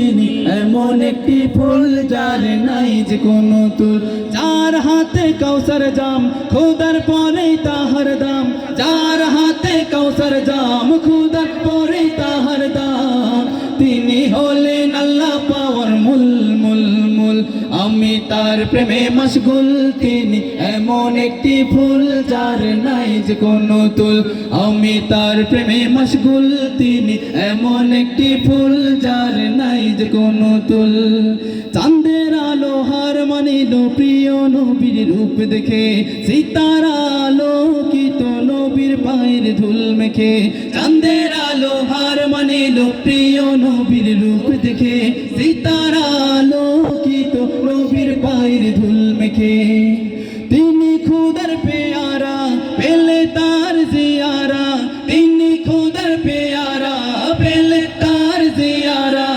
তিনি এমন একটি ফুল যার নাই যে কোনো তুল, যার হাতে কাউসার জাম খোদার পরে তাহার দাম, যার হাতে কাউসার জাম খোদার পরে তাহার দাম। তিনি হলেন আল্লাহ পাওয়ার মূল মূল মূল, আমি তার প্রেমে মশগুল। তিনি এমন একটি ফুল যার নাই যে কোনো তুল, আমি তার প্রেমে মশগুল। তিনি এমন একটি ফুল যার নাই যে কোনো তুল। চাঁদের আলো হার মানিল প্রিয় নবীর রূপ দেখে, সিতারা আলোকিত নবীর পায়ের ধুল মেখে। চাঁদের আলো হার মানিল প্রিয় নবীর রূপ দেখে, সিতারা আলোকিত নবীর পায়ের ধুল মেখে। তিনি খুদার পেয়ারা পেলে তার জিয়ারা, তিনি খুদার পেয়ারা পেলে তার জিয়ারা।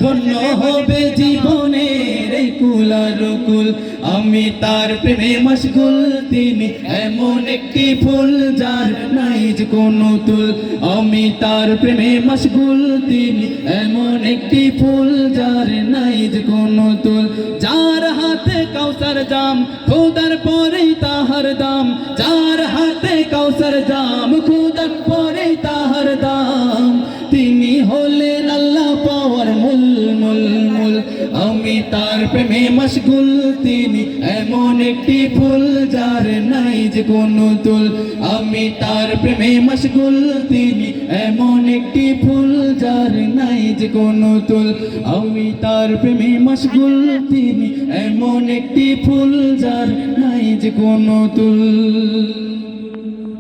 ধন্য হবে জীবনের এই কুল আর কুল, আমি তার প্রেমে মশগুল। তিনি এমন একটি ফুল যার নাই যে কোনো তুল, আমি তার প্রেমে মশগুল। তিনি এমন একটি ফুল যার নাই যে কোনো তুল, যার হাতে কাউসার জাম খোদার পরেই তাহার দাম, যার হাতে কাউসার জাম খোদার পরেই তাহার দাম। তিনি হলেন আল্লাহ পাওয়ার মূল মূল মূল, আমি তার প্রেমে মশগুল। তিনি এমন একটি ফুল যার নাই যে কোনো তুল, আমি তার প্রেমে মশগুল। তিনি এমন একটি ফুল যার নাই যে কোনো তুল, আমি তার প্রেমে মশগুল। তিনি এমন একটি ফুল যার নাই যে কোনো তুল।